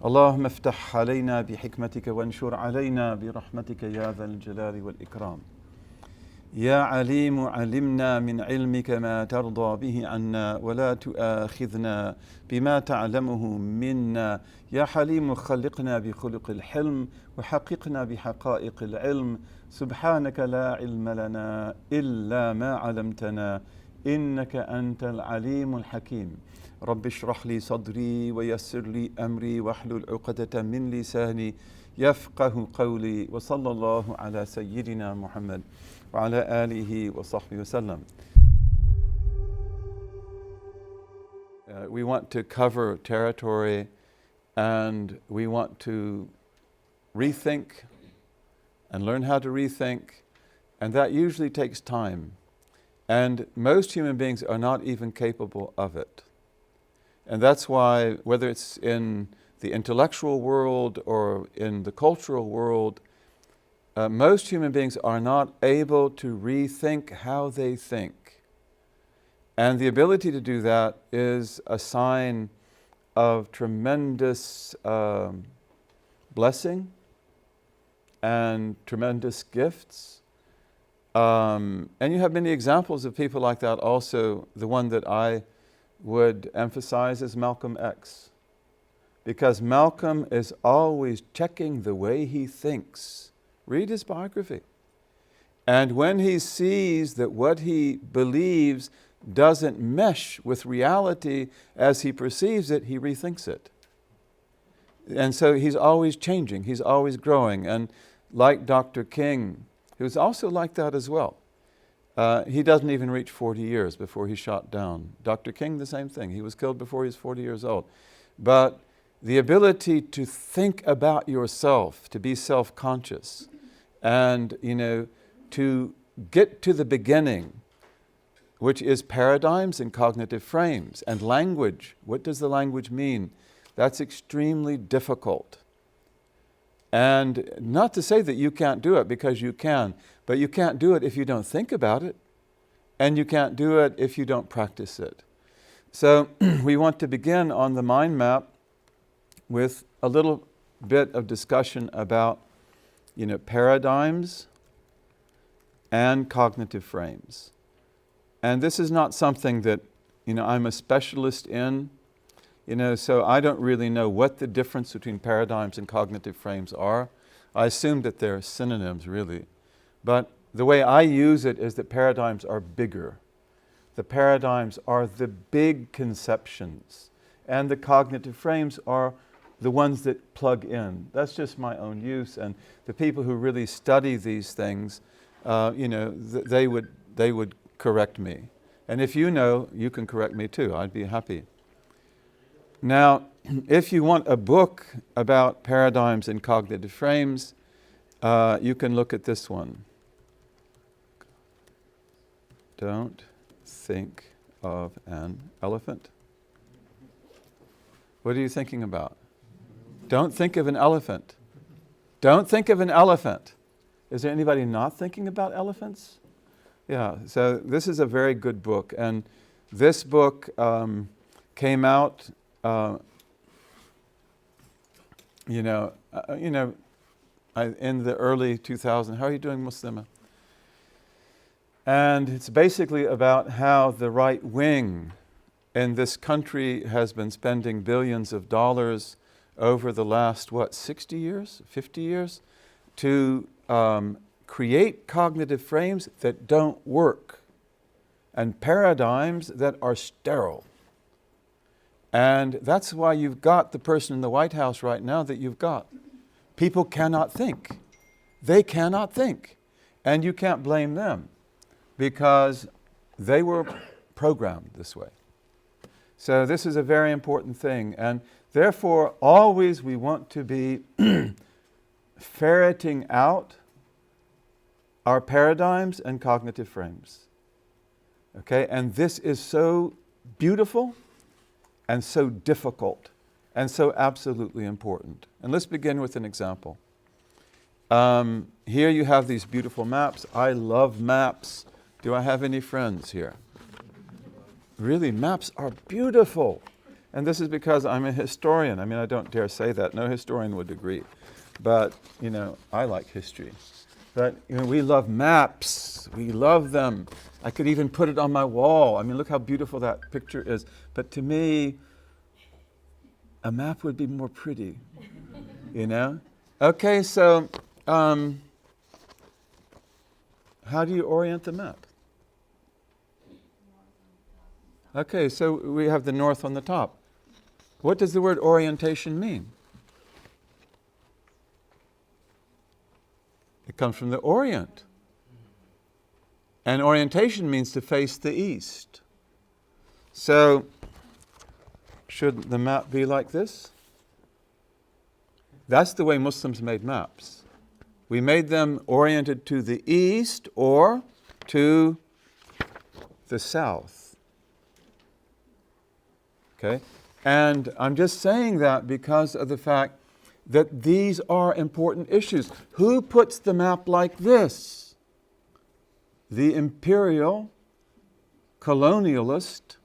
اللهم افتح علينا بحكمتك وانشر علينا برحمتك يا ذا الجلال والإكرام. يا عليم علمنا من علمك ما ترضى به عنا ولا تؤاخذنا بما تعلمه منا. يا حليم خلقنا بخلق الحلم وحققنا بحقائق العلم. سبحانك لا علم لنا إلا ما علمتنا إنك أنت العليم الحكيم. رب اشرح لي صدري ويسر لي أمري واحلل عقدة من لساني يفقه قولي. وصلى الله على سيدنا محمد وعلى آله وصحبه وسلم. We want to cover territory and we want to rethink and learn how to rethink, and that usually takes time. And most human beings are not even capable of it. And that's why, whether it's in the intellectual world or in the cultural world, most human beings are not able to rethink how they think. And the ability to do that is a sign of tremendous blessing and tremendous gifts. And you have many examples of people like that also. The one that I would emphasize is Malcolm X. Because Malcolm is always checking the way he thinks. Read his biography. And when he sees that what he believes doesn't mesh with reality as he perceives it, he rethinks it. And so he's always changing, he's always growing. And like Dr. King, who's also like that as well. He doesn't even reach 40 years before he's shot down. Dr. King, the same thing. He was killed before he was 40 years old. But the ability to think about yourself, to be self-conscious, and, to get to the beginning, which is paradigms and cognitive frames, and language. What does the language mean? That's extremely difficult. And not to say that you can't do it, because you can, but you can't do it if you don't think about it, and you can't do it if you don't practice it. So we want to begin on the mind map with a little bit of discussion about, paradigms and cognitive frames. And this is not something that, I'm a specialist in. So I don't really know what the difference between paradigms and cognitive frames are. I assume that they're synonyms, really. But the way I use it is that paradigms are bigger. The paradigms are the big conceptions, and the cognitive frames are the ones that plug in. That's just my own use, and the people who really study these things, they would correct me. And if you know, you can correct me too. I'd be happy. Now, if you want a book about paradigms and cognitive frames, you can look at this one. Don't think of an elephant. What are you thinking about? Don't think of an elephant. Don't think of an elephant. Is there anybody not thinking about elephants? Yeah, so this is a very good book. And this book came out in the early 2000s. How are you doing, Muslima? And it's basically about how the right wing in this country has been spending billions of dollars over the last, 60 years, 50 years, to create cognitive frames that don't work and paradigms that are sterile. And that's why you've got the person in the White House right now that you've got. People cannot think. They cannot think. And you can't blame them because they were programmed this way. So this is a very important thing. And therefore, always we want to be ferreting out our paradigms and cognitive frames. Okay? And this is so beautiful and so difficult and so absolutely important. And let's begin with an example. Here you have these beautiful maps. I love maps. Do I have any friends here? Really, maps are beautiful. And this is because I'm a historian. I mean, I don't dare say that. No historian would agree. But, I like history. But, we love maps. We love them. I could even put it on my wall. I mean, look how beautiful that picture is. But to me, a map would be more pretty, Okay, so how do you orient the map? Okay, so we have the north on the top. What does the word orientation mean? It comes from the Orient. And orientation means to face the east. So, should the map be like this? That's the way Muslims made maps. We made them oriented to the east or to the south. Okay? And I'm just saying that because of the fact that these are important issues. Who puts the map like this? The imperial colonialist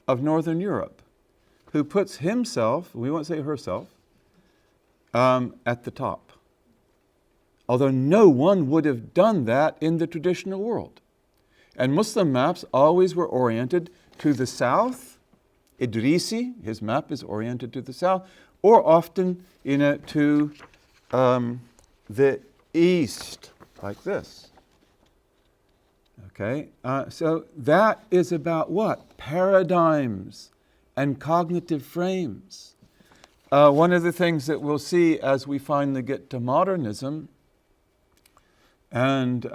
of Northern Europe, who puts himself, we won't say herself, at the top. Although no one would have done that in the traditional world. And Muslim maps always were oriented to the south. Idrisi, his map is oriented to the south, or often to the east, like this. Okay, so that is about what? Paradigms and cognitive frames. One of the things that we'll see as we finally get to modernism, and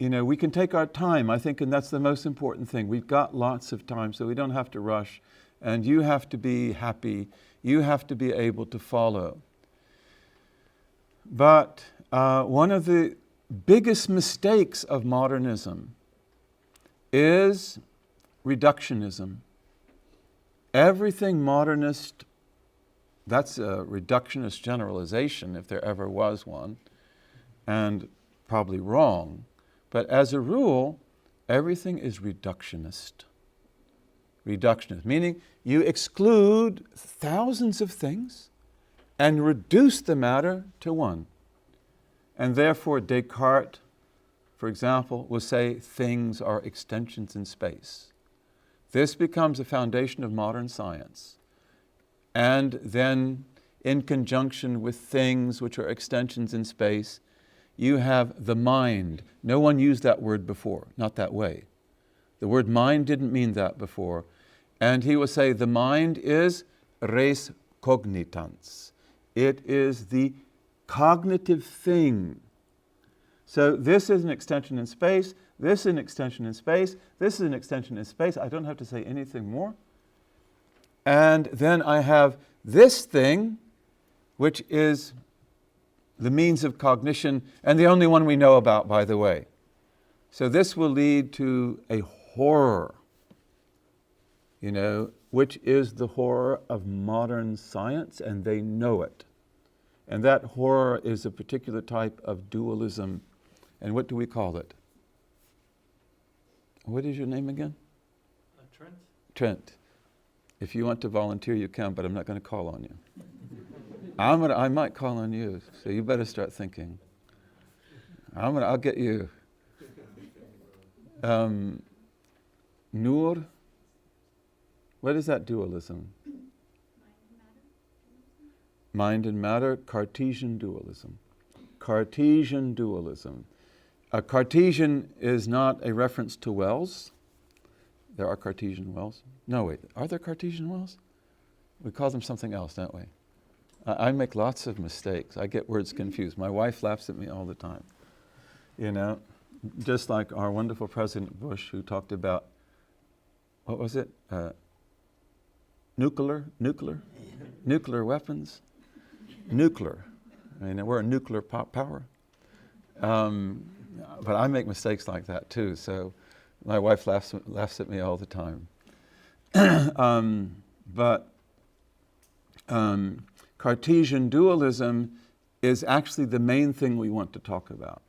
we can take our time, I think, and that's the most important thing. We've got lots of time, so we don't have to rush, and you have to be happy. You have to be able to follow. But one of the biggest mistakes of modernism is reductionism. Everything modernist, that's a reductionist generalization if there ever was one, and probably wrong. But as a rule, everything is reductionist. Reductionist, meaning you exclude thousands of things and reduce the matter to one. And therefore, Descartes, for example, will say things are extensions in space. This becomes a foundation of modern science. And then, in conjunction with things which are extensions in space, you have the mind. No one used that word before, not that way. The word mind didn't mean that before. And he will say the mind is res cognitans. It is the cognitive thing. So this is an extension in space, this is an extension in space, this is an extension in space. I don't have to say anything more. And then I have this thing, which is the means of cognition, and the only one we know about, by the way. So this will lead to a horror, which is the horror of modern science, and they know it. And that horror is a particular type of dualism. And what do we call it? What is your name again? Trent. Trent. If you want to volunteer, you can, but I'm not going to call on you. I might call on you, so you better start thinking. I'll get you. Nur. What is that dualism? Mind and matter, Cartesian dualism. Cartesian dualism. A Cartesian is not a reference to wells. There are Cartesian wells. No, wait, are there Cartesian wells? We call them something else, don't we? I make lots of mistakes. I get words confused. My wife laughs at me all the time. Just like our wonderful President Bush, who talked about, what was it? Nuclear weapons. Nuclear. I mean, we're a nuclear power. But I make mistakes like that too, so my wife laughs at me all the time. But Cartesian dualism is actually the main thing we want to talk about.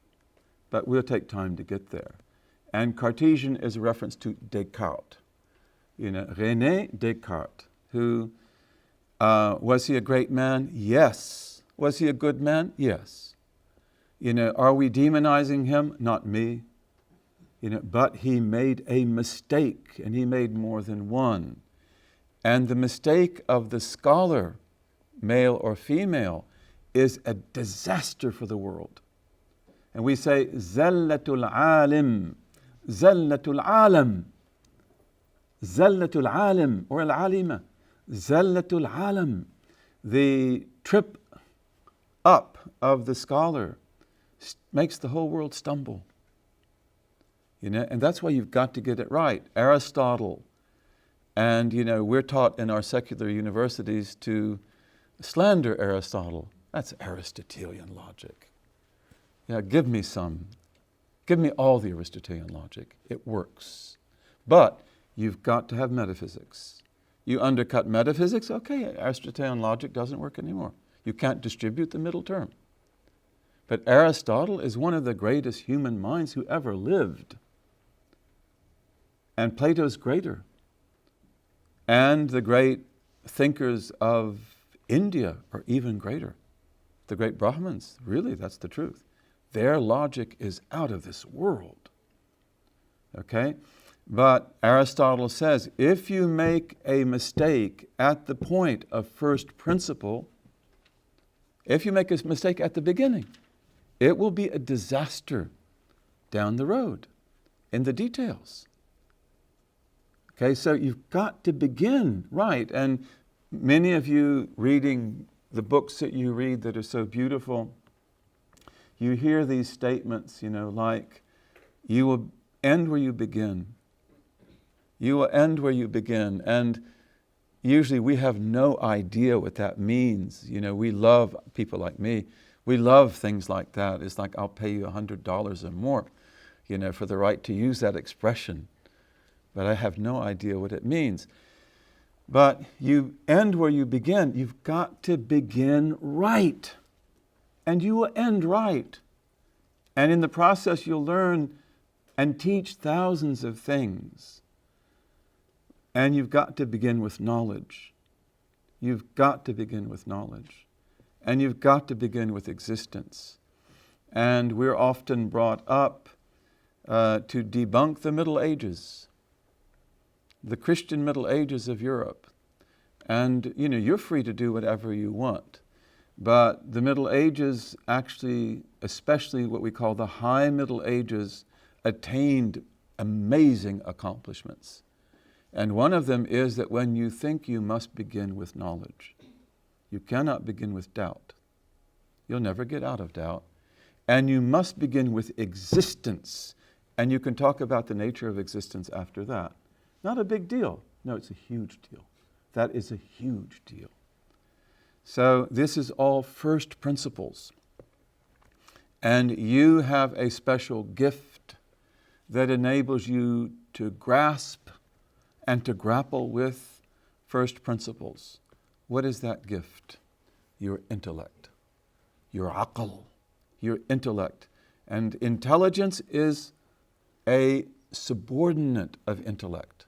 But we'll take time to get there. And Cartesian is a reference to Descartes. René Descartes, who, was he a great man? Yes. Was he a good man? Yes. Are we demonizing him? Not me. But he made a mistake, and he made more than one. And the mistake of the scholar, male or female, is a disaster for the world. And we say, Zallatul alim, Zallatul alam, Zallatul alim, or al-alima, Zallatul alam. The trip up of the scholar makes the whole world stumble. And that's why you've got to get it right. Aristotle, and we're taught in our secular universities to slander Aristotle. That's Aristotelian logic. Give me some. Give me all the Aristotelian logic. It works. But you've got to have metaphysics. You undercut metaphysics, okay, Aristotelian logic doesn't work anymore. You can't distribute the middle term. But Aristotle is one of the greatest human minds who ever lived. And Plato's greater. And the great thinkers of India are even greater. The great Brahmins, really, that's the truth. Their logic is out of this world. Okay? But Aristotle says, if you make a mistake at the point of first principle, if you make a mistake at the beginning, it will be a disaster down the road in the details. Okay, so you've got to begin right. And many of you reading the books that you read that are so beautiful, you hear these statements, like, you will end where you begin. You will end where you begin. And usually we have no idea what that means. We love, people like me, we love things like that. It's like, I'll pay you $100 or more, for the right to use that expression. But I have no idea what it means. But you end where you begin. You've got to begin right. And you will end right. And in the process, you'll learn and teach thousands of things. And you've got to begin with knowledge. You've got to begin with knowledge. And you've got to begin with existence. And we're often brought up to debunk the Middle Ages, the Christian Middle Ages of Europe. And, you're free to do whatever you want. But the Middle Ages actually, especially what we call the High Middle Ages, attained amazing accomplishments. And one of them is that when you think, you must begin with knowledge. You cannot begin with doubt. You'll never get out of doubt. And you must begin with existence. And you can talk about the nature of existence after that. Not a big deal. No, it's a huge deal. That is a huge deal. So this is all first principles. And you have a special gift that enables you to grasp and to grapple with first principles. What is that gift? Your intellect, your aql, your intellect. And intelligence is a subordinate of intellect.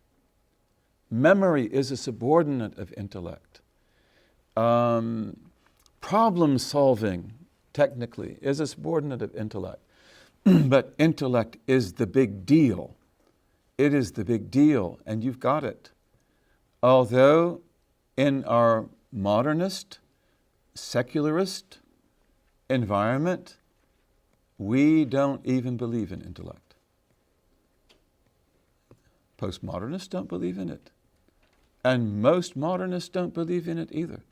Memory is a subordinate of intellect. Problem solving, technically, is a subordinate of intellect. But intellect is the big deal. It is the big deal, and you've got it. Although in our modernist, secularist environment, we don't even believe in intellect. Postmodernists don't believe in it. And most modernists don't believe in it either.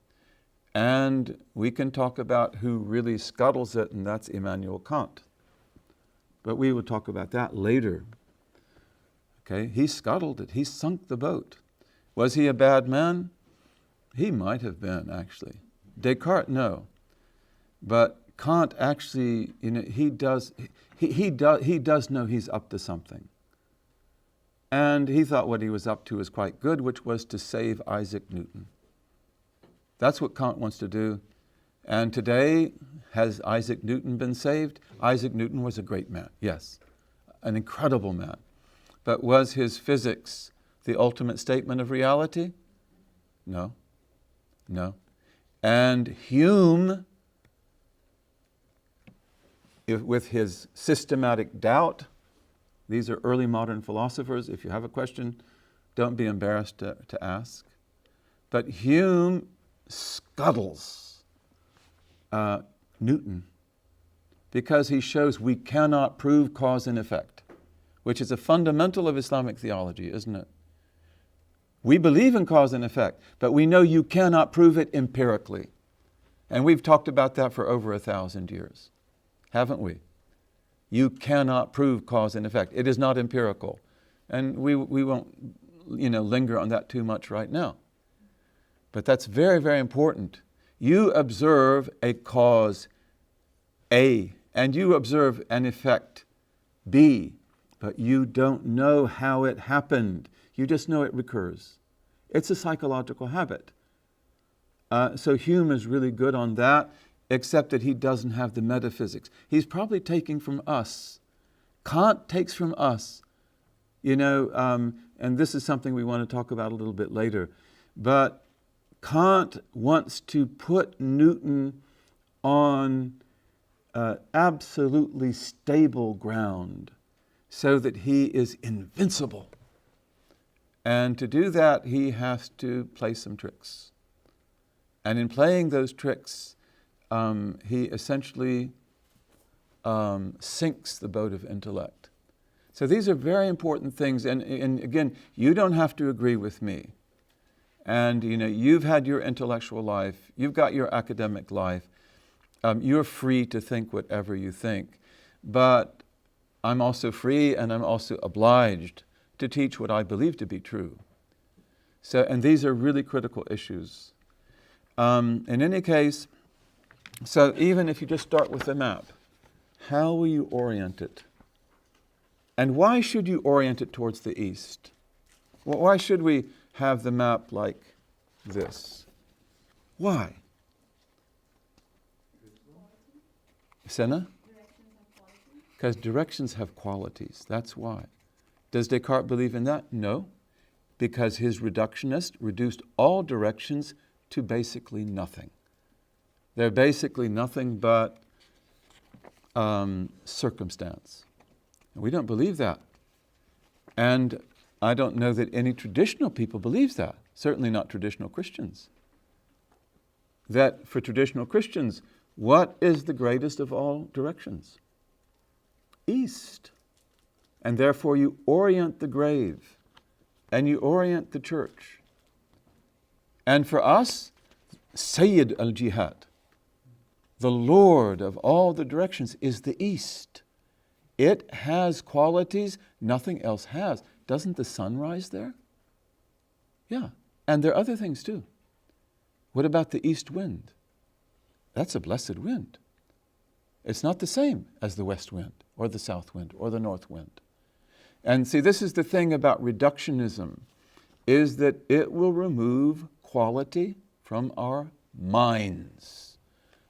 And we can talk about who really scuttles it, and that's Immanuel Kant. But we will talk about that later. Okay, he scuttled it. He sunk the boat. Was he a bad man? He might have been, actually. Descartes, no. But Kant actually, he does know he's up to something. And he thought what he was up to was quite good, which was to save Isaac Newton. That's what Kant wants to do. And today, has Isaac Newton been saved? Isaac Newton was a great man, yes, an incredible man. But was his physics the ultimate statement of reality? No. No. And Hume, with his systematic doubt, these are early modern philosophers. If you have a question, don't be embarrassed to ask. But Hume scuttles Newton because he shows we cannot prove cause and effect, which is a fundamental of Islamic theology, isn't it? We believe in cause and effect, but we know you cannot prove it empirically. And we've talked about that for over 1,000 years, haven't we? You cannot prove cause and effect. It is not empirical. And we won't linger on that too much right now. But that's very, very important. You observe a cause A, and you observe an effect B, but you don't know how it happened. You just know it recurs. It's a psychological habit. So Hume is really good on that, except that he doesn't have the metaphysics. He's probably taking from us. Kant takes from us. And this is something we want to talk about a little bit later. But Kant wants to put Newton on absolutely stable ground so that he is invincible. And to do that, he has to play some tricks. And in playing those tricks, he essentially sinks the boat of intellect. So these are very important things. And again, you don't have to agree with me. And you've had your intellectual life, you've got your academic life, you're free to think whatever you think. But I'm also free and I'm also obliged to teach what I believe to be true. And these are really critical issues. In any case, so even if you just start with the map, how will you orient it? And why should you orient it towards the east? Well, why should we have the map like this? Why? Senna? Because directions have qualities. That's why. Does Descartes believe in that? No. Because his reductionist reduced all directions to basically nothing. They're basically nothing but circumstance. And we don't believe that. And I don't know that any traditional people believes that. Certainly not traditional Christians. That for traditional Christians, what is the greatest of all directions? East. And therefore you orient the grave and you orient the church. And for us, Sayyid al-Jihad, the Lord of all the directions, is the east. It has qualities nothing else has. Doesn't the sun rise there? Yeah. And there are other things too. What about the east wind? That's a blessed wind. It's not the same as the west wind or the south wind or the north wind. And see, this is the thing about reductionism, is that it will remove quality from our minds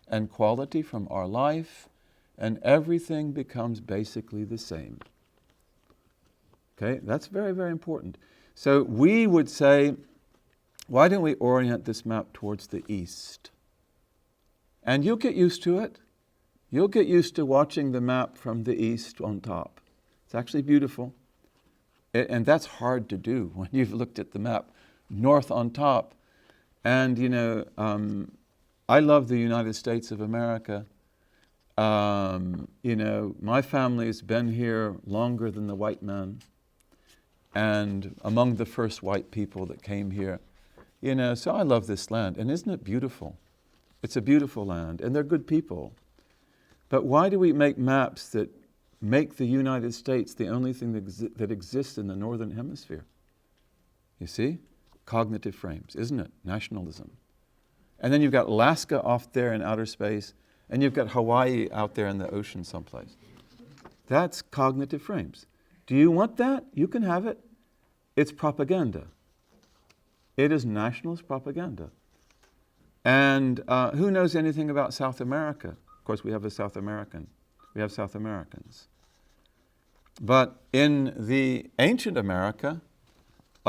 and quality from our life, and everything becomes basically the same. Okay, that's very, very important. So we would say, why don't we orient this map towards the east? And you'll get used to it. You'll get used to watching the map from the east on top. It's actually beautiful. And that's hard to do when you've looked at the map north on top. And I love the United States of America. My family's been here longer than the white man, and among the first white people that came here. So I love this land. And isn't it beautiful? It's a beautiful land, and they're good people. But why do we make maps that make the United States the only thing that exists in the northern hemisphere? You see? Cognitive frames, isn't it? Nationalism. And then you've got Alaska off there in outer space, and you've got Hawaii out there in the ocean someplace. That's cognitive frames. Do you want that? You can have it. It's propaganda. It is nationalist propaganda. And who knows anything about South America? Of course, we have a South American. We have South Americans. But in the ancient America,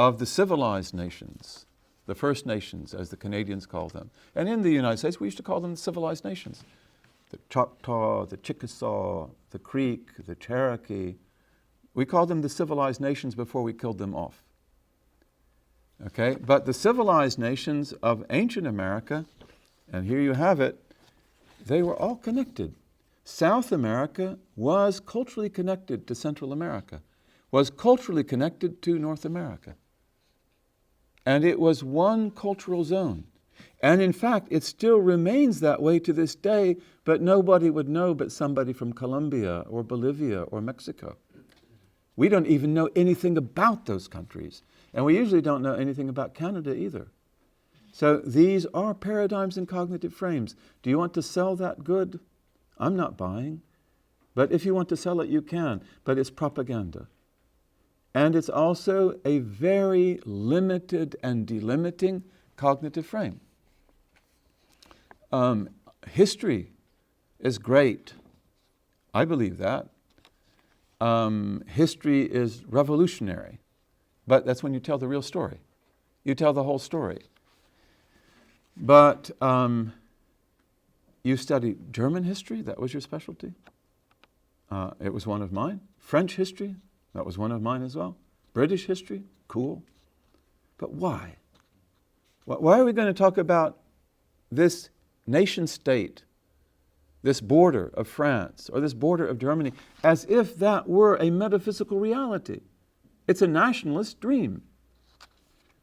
of the civilized nations, the First Nations, as the Canadians call them. And in the United States, we used to call them the civilized nations. The Choctaw, the Chickasaw, the Creek, the Cherokee. We called them the civilized nations before we killed them off. Okay, but the civilized nations of ancient America, and here you have it, they were all connected. South America was culturally connected to Central America, was culturally connected to North America. And it was one cultural zone. And in fact, it still remains that way to this day, but nobody would know but somebody from Colombia or Bolivia or Mexico. We don't even know anything about those countries. And we usually don't know anything about Canada either. So these are paradigms and cognitive frames. Do you want to sell that good? I'm not buying. But if you want to sell it, you can. But it's propaganda. And it's also a very limited and delimiting cognitive frame. History is great. I believe that. History is revolutionary. But that's when you tell the real story. You tell the whole story. But you studied German history, that was your specialty. It was one of mine. French history, that was one of mine as well. British history, cool. But why? Why are we going to talk about this nation state, this border of France, or this border of Germany, as if that were a metaphysical reality? It's a nationalist dream.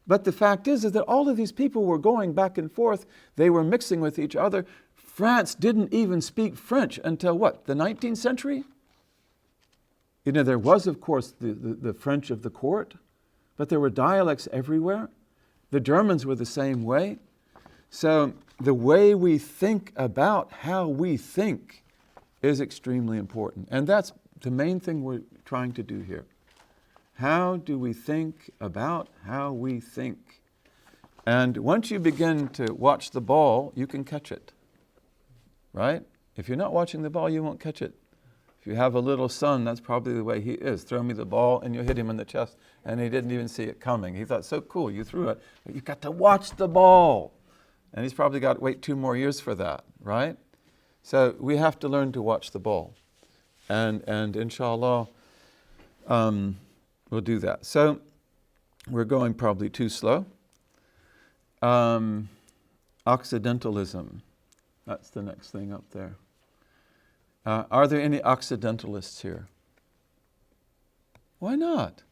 But the fact is that all of these people were going back and forth. They were mixing with each other. France didn't even speak French until what, the 19th century? You know, there was, of course, the French of the court, but there were dialects everywhere. The Germans were the same way. So the way we think about how we think is extremely important. And that's the main thing we're trying to do here. How do we think about how we think? And once you begin to watch the ball, you can catch it, right? If you're not watching the ball, you won't catch it. If you have a little son, that's probably the way he is. Throw me the ball and you hit him in the chest, and he didn't even see it coming. He thought, so cool, you threw it, but you've got to watch the ball. And he's probably got to wait 2 more years for that, right? So we have to learn to watch the ball. And inshallah, we'll do that. So we're going probably too slow. Occidentalism. That's the next thing up there. Are there any Occidentalists here? Why not?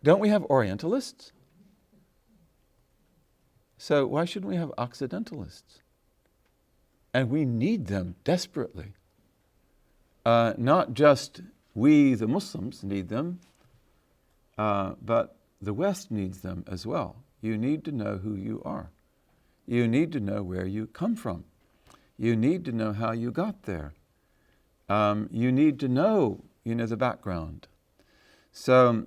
Don't we have Orientalists? So why shouldn't we have Occidentalists? And we need them desperately. Not just we, the Muslims, need them, but the West needs them as well. You need to know who you are. You need to know where you come from. You need to know how you got there. You need to know, the background. So,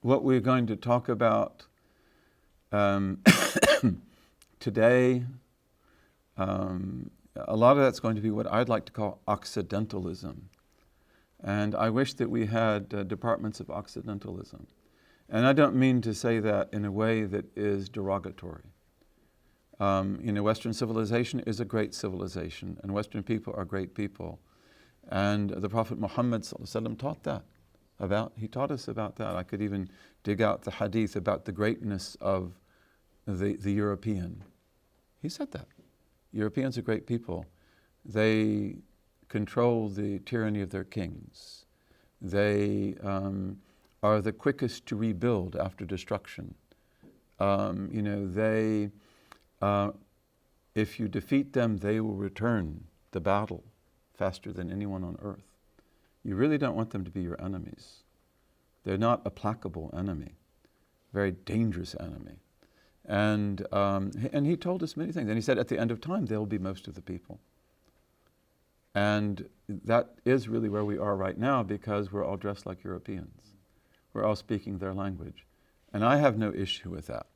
what we're going to talk about today, a lot of that's going to be what I'd like to call Occidentalism. And I wish that we had departments of Occidentalism. And I don't mean to say that in a way that is derogatory. Western civilization is a great civilization, and Western people are great people. And the Prophet Muhammad ﷺ taught that. He taught us about that. I could even dig out the hadith about the greatness of the European. He said that. Europeans are great people. They control the tyranny of their kings. They are the quickest to rebuild after destruction. If you defeat them, they will return the battle faster than anyone on earth. You really don't want them to be your enemies. They're not a placable enemy, very dangerous enemy. And he told us many things. And he said at the end of time, they'll be most of the people. And that is really where we are right now, because we're all dressed like Europeans. We're all speaking their language. And I have no issue with that.